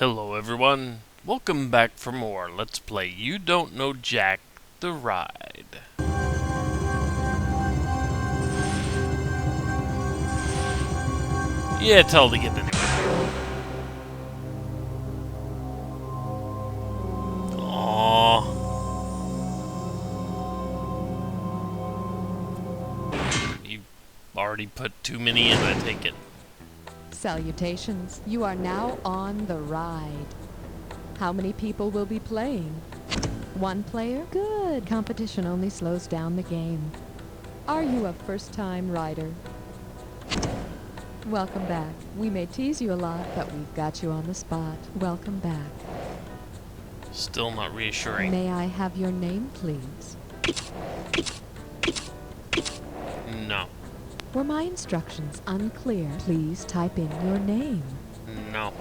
Hello everyone, welcome back for more Let's Play You Don't Know Jack the Ride. Yeah, tell her to get anyway. Aww. You already put too many in, I take it. Salutations. You are now on the ride. How many people will be playing? One player? Good. Competition only slows down the game. Are you a first-time rider? Welcome back. We may tease you a lot, but we've got you on the spot. Welcome back. Still not reassuring. May I have your name, please? No. Were my instructions unclear? Please type in your name. No.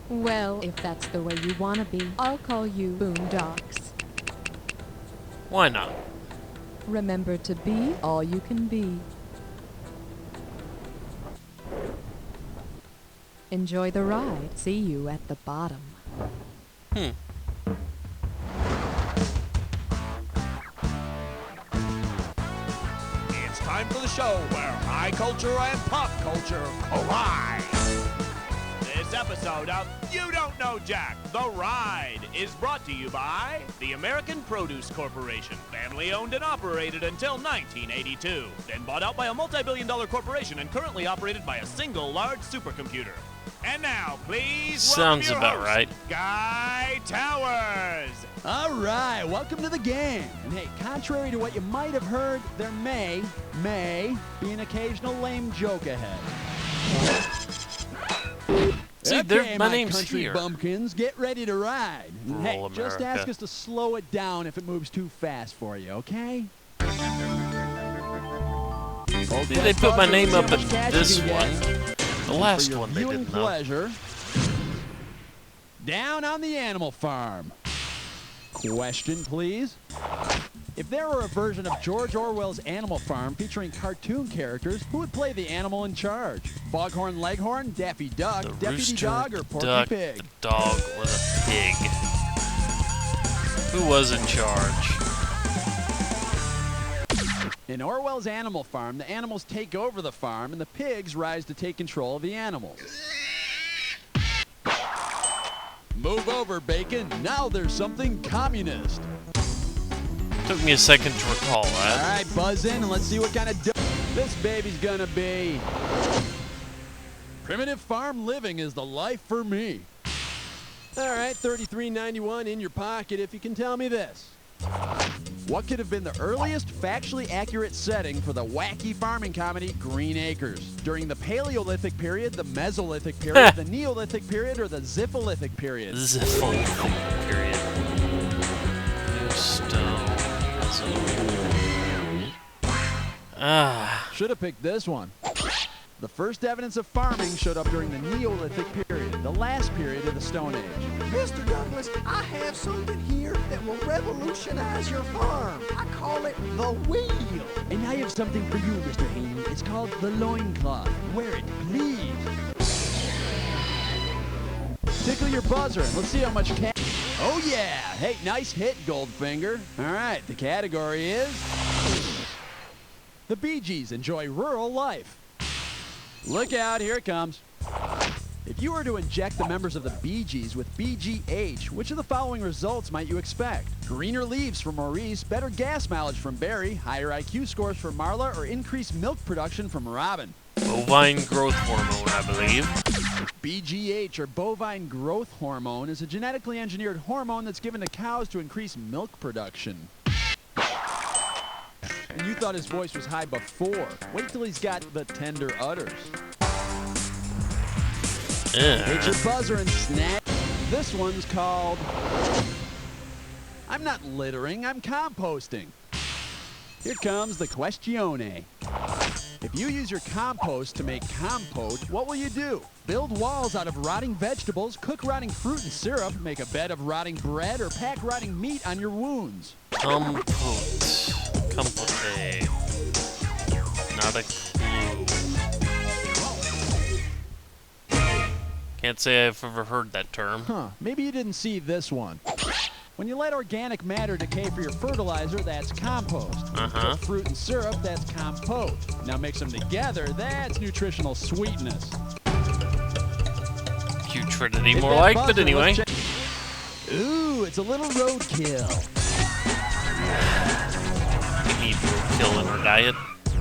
Well, if that's the way you want to be, I'll call you Boondocks. Why not? Remember to be all you can be. Enjoy the ride. See you at the bottom. It's time for the show where high culture and pop culture collide. This episode of You Don't Know Jack, The Ride, is brought to you by the American Produce Corporation, family owned and operated until 1982, then bought out by a multi-billion-dollar corporation and currently operated by a single large supercomputer. And now, please Sounds welcome your about host, right. Guy Towers. All right, welcome to the game. And hey, contrary to what you might have heard, there may be an occasional lame joke ahead. See, Okay, my my name's country here. bumpkins, get ready to ride. And hey, Rural just America. ask us to slow it down if it moves too fast for you, okay? See, they put my name up in this one. The For last your one they viewing didn't know. pleasure, down on the animal farm. Question, please. If there were a version of George Orwell's Animal Farm featuring cartoon characters, who would play the animal in charge? Foghorn Leghorn, Daffy Duck, The Deputy rooster, Dog, or the Porky duck, Pig? the dog, or the pig. Who was in charge? In Orwell's Animal Farm, the animals take over the farm, and the pigs rise to take control of the animals. Move over, Bacon. Now there's something communist. Took me a second to recall All that. right, buzz in and let's see what kind of this baby's gonna be. Primitive farm living is the life for me. All right, $33.91 in your pocket if you can tell me this. What could have been the earliest factually accurate setting for the wacky farming comedy Green Acres? During the Paleolithic period, the Mesolithic period, the Neolithic period, or the Ziffolithic period? This is a full period. New stone. Ah, Should have picked this one. The first evidence of farming showed up during the Neolithic period, the last period of the Stone Age. Mr. Douglas, I have something here that will revolutionize your farm. I call it the wheel. And I have something for you, Mr. Haney. It's called the loincloth. Wear it, please. Tickle your buzzer and let's see how much cash. Oh, yeah. Hey, nice hit, Goldfinger. All right, the category is the Bee Gees enjoy rural life. Look out, here it comes. If you were to inject the members of the Bee Gees with BGH, which of the following results might you expect? Greener leaves from Maurice, better gas mileage from Barry, higher IQ scores from Marla, or increased milk production from Robin? bovine growth hormone, I believe. BGH, or bovine growth hormone, is a genetically engineered hormone that's given to cows to increase milk production. And you thought his voice was high before. Wait till he's got the tender udders. Hit your buzzer and snap. This one's called I'm not littering, I'm composting. Here comes the questione. If you use your compost to make compote, what will you do? Build walls out of rotting vegetables, cook rotting fruit and syrup, make a bed of rotting bread, or pack rotting meat on your wounds? Compote. Compote. Not a clue. Can't say I've ever heard that term. Huh, maybe you didn't see this one. When you let organic matter decay for your fertilizer, that's compost. Uh-huh. Put fruit and syrup, that's compote. Now mix them together, that's nutritional sweetness. Putridity Hit more that like, buzzer, but anyway. let's check- Ooh, it's a little roadkill. We need roadkill in our diet.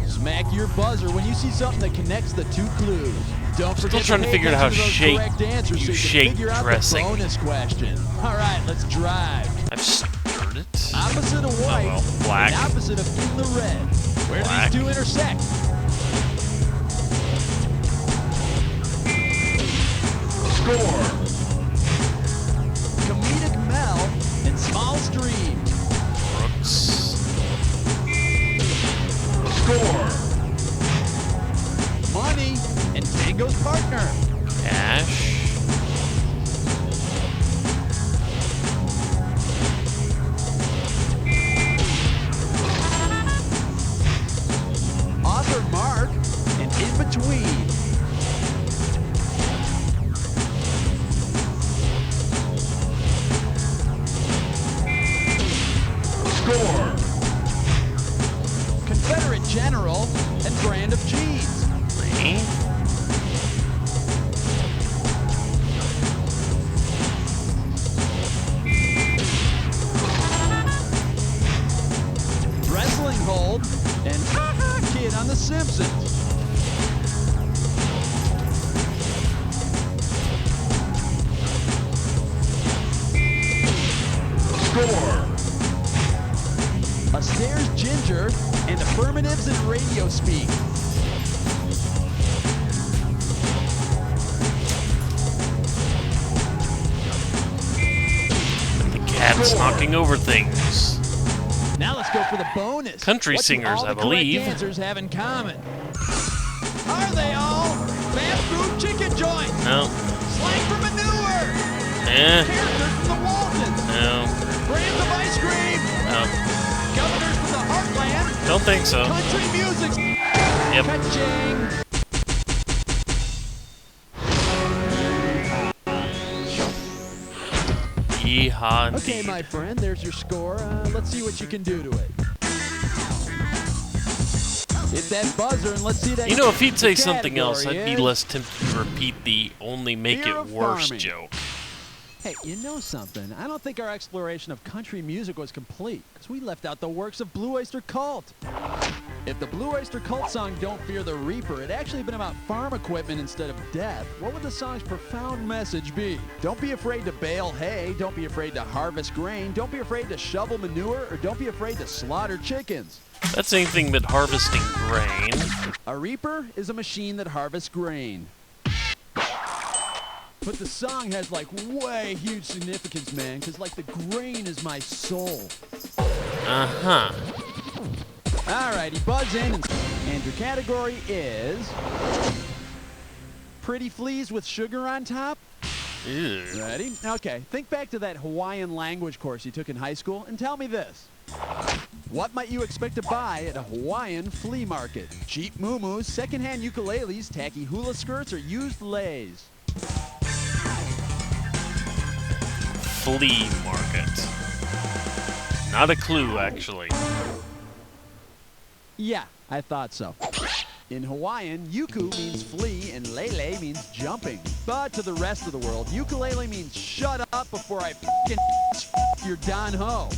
Smack your buzzer when you see something that connects the two clues. Don't forget trying to pay figure out how attention to those shake- correct answers you so you shake can figure out dressing. the bonus question. All right, let's drive. I've stirred it. Opposite of white, well, black. and opposite of in the red. Where Black. do these two intersect? Score. Comedic Mel and Small Stream. Brooks. Score. Money and Tango's partner. Ash. Author Mark and In Between. Score. Confederate General and brand of cheese. 3. Wrestling hold and kid on The Simpsons. Score. Astaire's Ginger and affirmatives in radio speak. The cat's knocking over things. Now let's go for the bonus. Country What do singers, all I the correct believe. answers have in common? Are they all fast food chicken joints? No. Slang for manure. Eh. Characters from the Waltons. No. Brands of ice cream. No. Governors from the Heartland. Don't think so. Country music. Yep. Ka-ching. Yeehaw. Okay, indeed. my friend, there's your score. Let's see what you can do to it. Hit that buzzer and let's see that. You know, if he'd say the something else, I'd category be is- less tempted to repeat the only make Fear it of worse farming. joke. Hey, you know something? I don't think our exploration of country music was complete, because we left out the works of Blue Oyster Cult. If the Blue Oyster Cult song Don't Fear the Reaper had actually been about farm equipment instead of death, what would the song's profound message be? Don't be afraid to bale hay, don't be afraid to harvest grain, don't be afraid to shovel manure, or don't be afraid to slaughter chickens. That's anything but harvesting grain. A reaper is a machine that harvests grain. But the song has like way huge significance, man, because like the grain is my soul. Uh-huh. Alrighty, buzz in, and your category is pretty fleas with sugar on top. Ew. Ready? Okay, think back to that Hawaiian language course you took in high school and tell me this. What might you expect to buy at a Hawaiian flea market? Cheap moo-moos, secondhand ukuleles, tacky hula skirts, or used leis? Flea market. Not a clue, actually. Yeah, I thought so. In Hawaiian, yuku means flee and lele means jumping. But to the rest of the world, ukulele means shut up before I f***ing your Don Ho.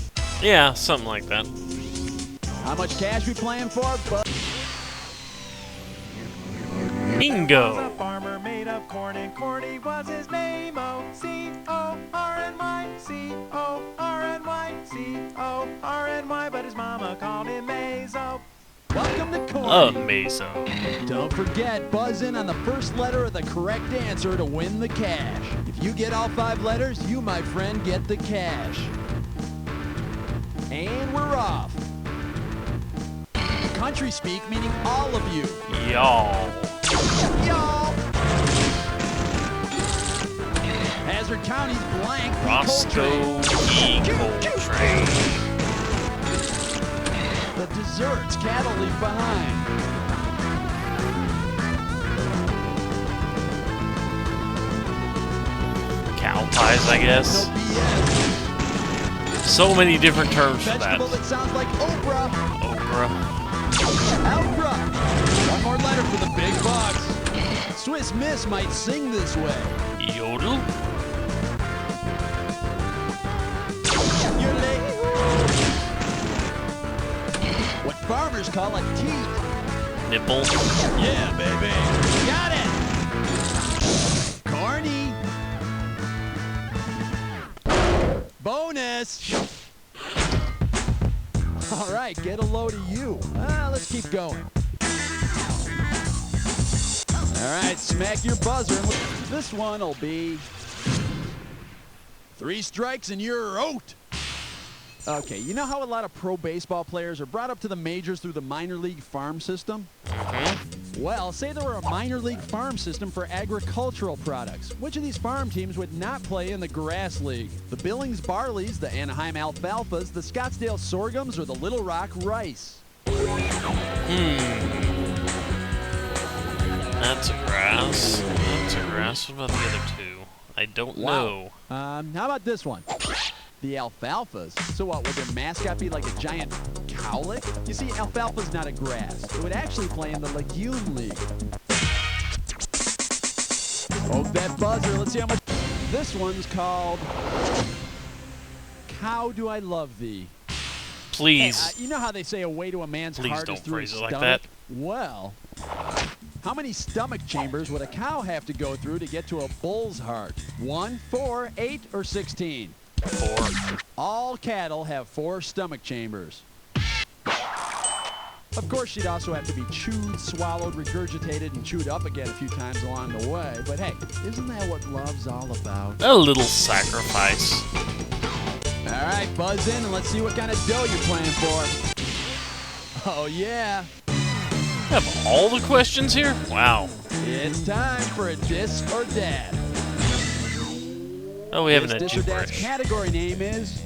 Yeah, something like that. How much cash we playing for? But Bingo. A farmer made of corn, and Corny was his name. O-C-O-R-N-Y, C-O-R-N-Y, C-O-R-N-Y, but his mama called him Mazo. welcome to Corny. Meso. Don't forget, buzz in on the first letter of the correct answer to win the cash. If you get all 5 letters, you, my friend, get the cash. And we're off. Country speak meaning all of you. Y'all. Y'all. Hazard County's blank. Roscoe E. Coltrane. The desserts cattle leave behind. pies, I guess. No BS. So many different terms for that. Vegetable that sounds like okra. Okra. Okra. One more letter for the big bucks. Swiss Miss might sing this way. Yodel. You're late. What farmers call a teat. Nipple. Yeah, baby. Got it. Corny. Bonus. All right, get a load of you. Let's keep going. All right, smack your buzzer. This one will be 3 strikes and you're out. Okay, you know how a lot of pro baseball players are brought up to the majors through the minor league farm system? Well, say there were a minor league farm system for agricultural products. Which of these farm teams would not play in the grass league? The Billings Barleys, the Anaheim Alfalfas, the Scottsdale Sorghums, or the Little Rock Rice? That's a grass. That's a grass. What about the other two? I don't know. How about this one? The Alfalfas. So what, would their mascot be like a giant cowlick? You see, alfalfa's not a grass. It would actually play in the Legume League. Poke that buzzer. Let's see how much. This one's called Cow Do I Love Thee? Please. Hey, you know how they say a way to a man's Please heart don't is through phrase his it like stomach? that. Well, how many stomach chambers would a cow have to go through to get to a bull's heart? 1, 4, 8, or 16? 4. All cattle have 4 stomach chambers. Of course, she'd also have to be chewed, swallowed, regurgitated, and chewed up again a few times along the way. But hey, isn't that what love's all about? A little sacrifice. All right, buzz in and let's see what kind of dough you're playing for. Oh, yeah. Have all the questions here? Wow. It's time for a Dis or Dat. Oh, we haven't had This Dis or Dat's gibberish. category name is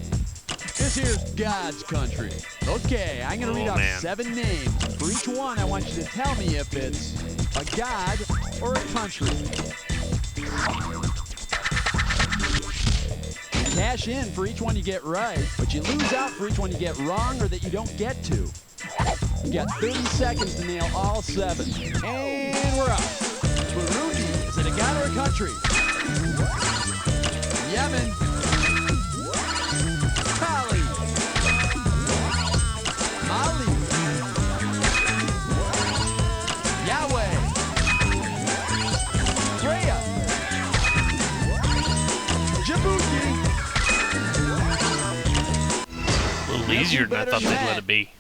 This Here's God's Country. Okay, I'm going to read Oh, off man. 7 names. For each one, I want you to tell me if it's a god or a country. You cash in for each one you get right, but you lose out for each one you get wrong or that you don't get to. You got 30 seconds to nail all 7. And we're up. Burundi, is it a god or a country? Yemen. Mali. Mali. Yahweh. Freya. Djibouti. A little easier than I thought they'd let it be.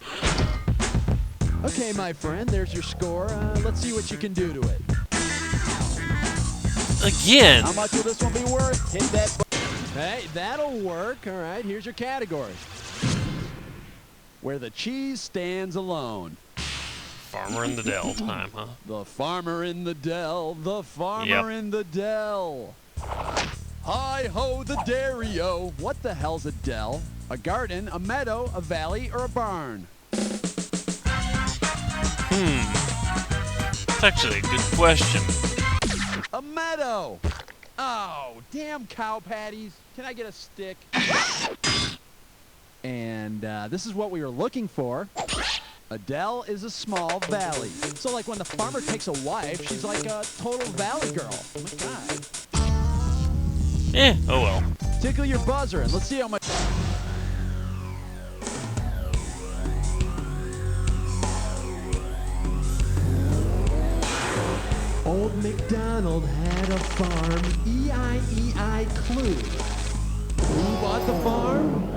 Okay, my friend, there's your score. Let's see what you can do to it. Again. How much will this one be worth? Hit that button. Hey, that'll work. All right, here's your category. Where the cheese stands alone. Farmer in the Dell time, huh? The farmer in the dell, the farmer in the dell. Hi-ho, the dairy-o. What the hell's a dell? A garden, a meadow, a valley, or a barn? That's actually a good question. A meadow. Oh, damn cow patties. Can I get a stick? And this is what we were looking for. A dell is a small valley. So like when the farmer takes a wife, she's like a total valley girl. Oh my God. Oh well. Tickle your buzzer and let's see how much. Old MacDonald had a farm, E-I-E-I clue. Who bought the farm?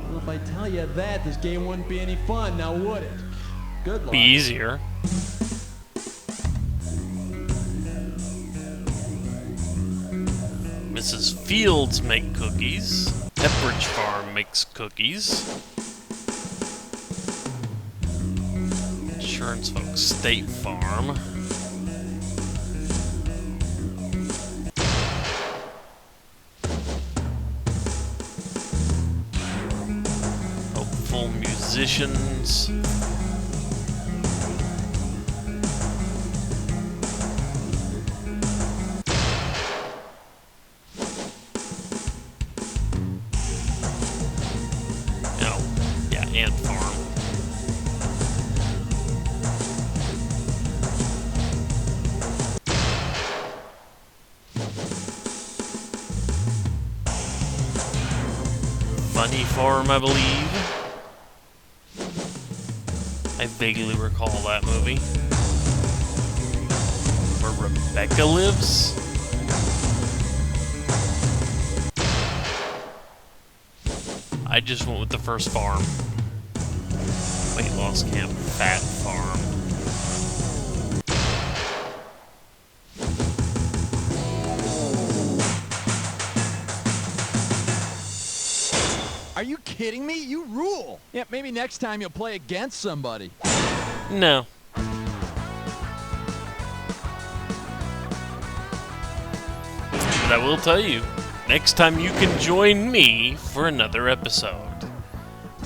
Well, if I tell you that, this game wouldn't be any fun, now would it? Good luck. Be easier. Mrs. Fields make cookies. Pepperidge Farm makes cookies. Insurance folks, State Farm. Hopeful musicians. farm. Funny Farm, I believe. I vaguely recall that movie. Where Rebecca lives? I just went with the first farm. Weight loss camp, fat farm. Are you kidding me? You rule. Yeah, maybe next time you'll play against somebody. No. But I will tell you, next time you can join me for another episode.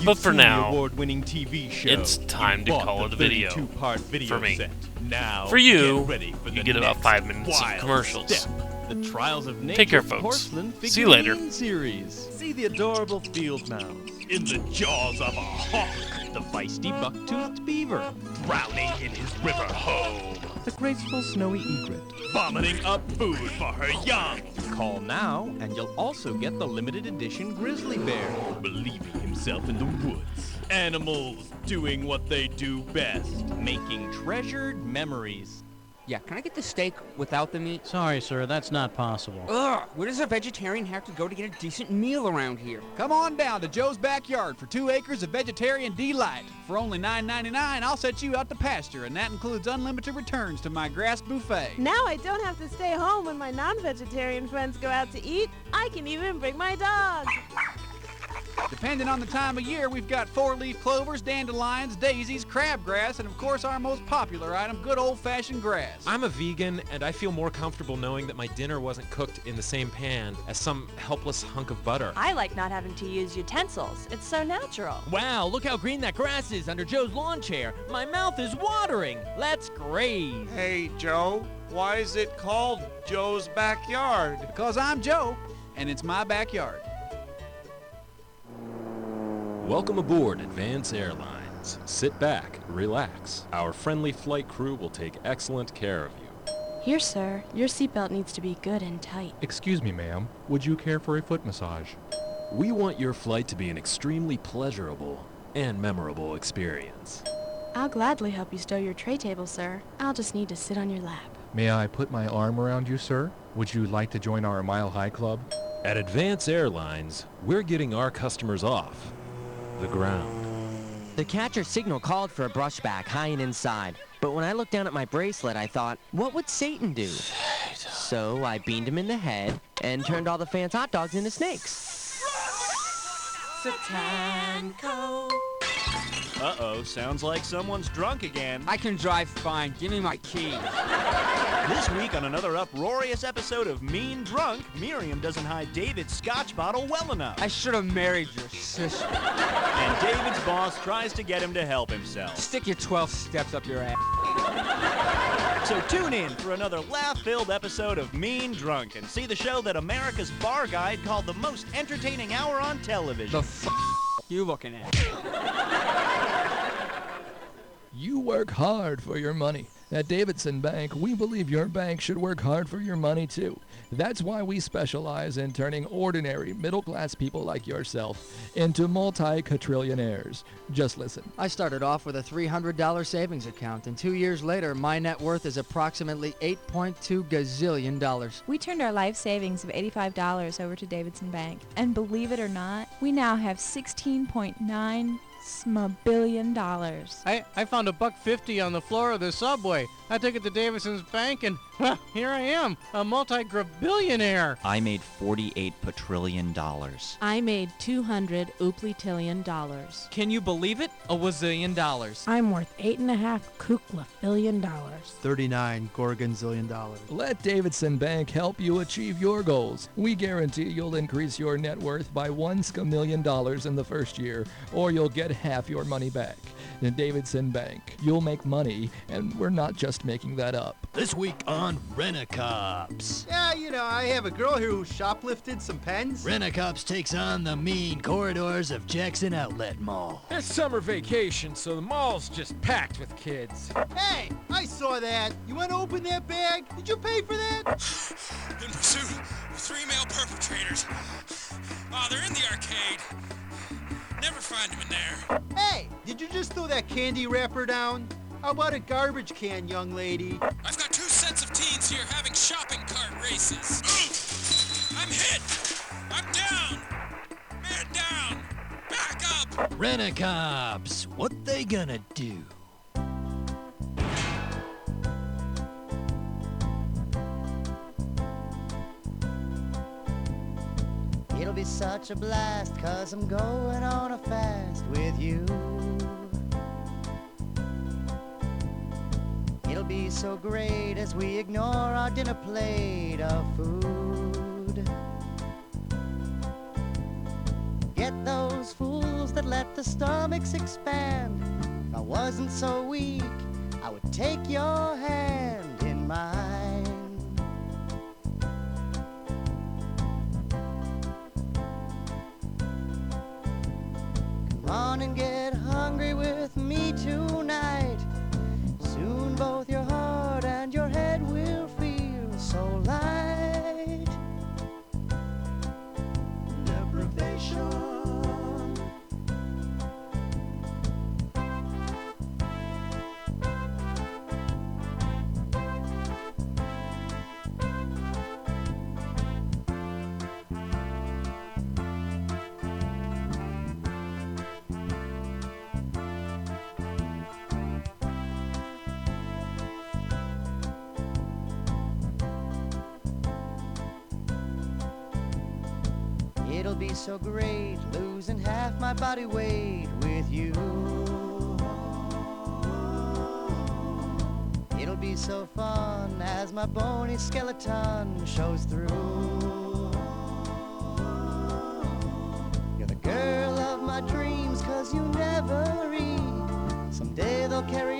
But for now, award-winning TV show. it's time to You bought call the it a video 32-part video for me. set. Now, For you, get ready for you the get about next 5 minutes of wild commercials. step. The Trials of Nature Take care, folks. Porcelain See you later. Figurine Series. See the adorable field mouse in the jaws of a hawk. The feisty buck-toothed beaver drowning in his river home. The graceful snowy egret vomiting up food for her young. Call now and you'll also get the limited edition grizzly bear believing himself in the woods. Animals doing what they do best, making treasured memories. Yeah, can I get the steak without the meat? Sorry, sir, that's not possible. Ugh, where does a vegetarian have to go to get a decent meal around here? Come on down to Joe's Backyard for 2 acres of vegetarian delight. For only $9.99, I'll set you out to pasture, and that includes unlimited returns to my grass buffet. Now I don't have to stay home when my non-vegetarian friends go out to eat. I can even bring my dog. Depending on the time of year, we've got 4-leaf clovers, dandelions, daisies, crabgrass, and of course our most popular item, good old-fashioned grass. I'm a vegan, and I feel more comfortable knowing that my dinner wasn't cooked in the same pan as some helpless hunk of butter. I like not having to use utensils. It's so natural. Wow, look how green that grass is under Joe's lawn chair. My mouth is watering. Let's graze. Hey, Joe, why is it called Joe's Backyard? Because I'm Joe, and it's my backyard. Welcome aboard Advance Airlines. Sit back, relax. Our friendly flight crew will take excellent care of you. Here, sir, your seatbelt needs to be good and tight. Excuse me, ma'am. Would you care for a foot massage? We want your flight to be an extremely pleasurable and memorable experience. I'll gladly help you stow your tray table, sir. I'll just need to sit on your lap. May I put my arm around you, sir? Would you like to join our Mile High Club? At Advance Airlines, we're getting our customers off the ground. The catcher signal called for a brushback high and inside. But when I looked down at my bracelet, I thought, what would Satan do? So I beamed him in the head and turned all the fans' hot dogs into snakes. Satanko. Uh-oh, sounds like someone's drunk again. I can drive fine. Give me my key. This week on another uproarious episode of Mean Drunk, Miriam doesn't hide David's scotch bottle well enough. I should have married your sister. And David's boss tries to get him to help himself. Stick your 12 steps up your ass. So tune in for another laugh-filled episode of Mean Drunk and see the show that America's Bar Guide called the most entertaining hour on television. The f*** you looking at? You work hard for your money. At Davidson Bank, we believe your bank should work hard for your money too. That's why we specialize in turning ordinary middle-class people like yourself into multi-quadrillionaires. Just listen. I started off with a $300 savings account, and 2 years later, my net worth is approximately $8.2 gazillion. We turned our life savings of $85 over to Davidson Bank, and believe it or not, we now have $16.9 billion. I found $1.50 on the floor of the subway. I took it to Davidson's Bank, and well, here I am, a multi-billionaire. I made $48 quadrillion. I made $200 ooplitillion. Can you believe it? A wazillion dollars. I'm worth $8.5 kukla billion. 39 gorgonzillion dollars. Let Davidson Bank help you achieve your goals. We guarantee you'll increase your net worth by $1 million in the first year, or you'll get half your money back. Davidson Bank. You'll make money, and we're not just making that up. This week on Rent-A-Cops. Yeah, you know, I have a girl here who shoplifted some pens. Rent-A-Cops takes on the mean corridors of Jackson Outlet Mall. It's summer vacation, so the mall's just packed with kids. Hey, I saw that. You want to open that bag? Did you pay for that? In pursuit of 3 male perpetrators. Oh, they're in the arcade. Never find them in there. Hey, did you just throw that candy wrapper down? How about a garbage can, young lady? I've got 2 sets of teens here having shopping cart races. I'm hit! I'm down! Man down! Back up! Rent-A-Cops, what they gonna do? It'll be such a blast, 'cause I'm going on a fast with you. It'll be so great as we ignore our dinner plate of food. Get those fools that let the stomachs expand. If I wasn't so weak, I would take your hand in mine. Come on and get hungry with me tonight. Soon both your heart and your head will feel so light. Deprivation. It'll be so great, losing half my body weight with you. It'll be so fun as my bony skeleton shows through. You're the girl of my dreams, 'cause you never read. Someday they'll carry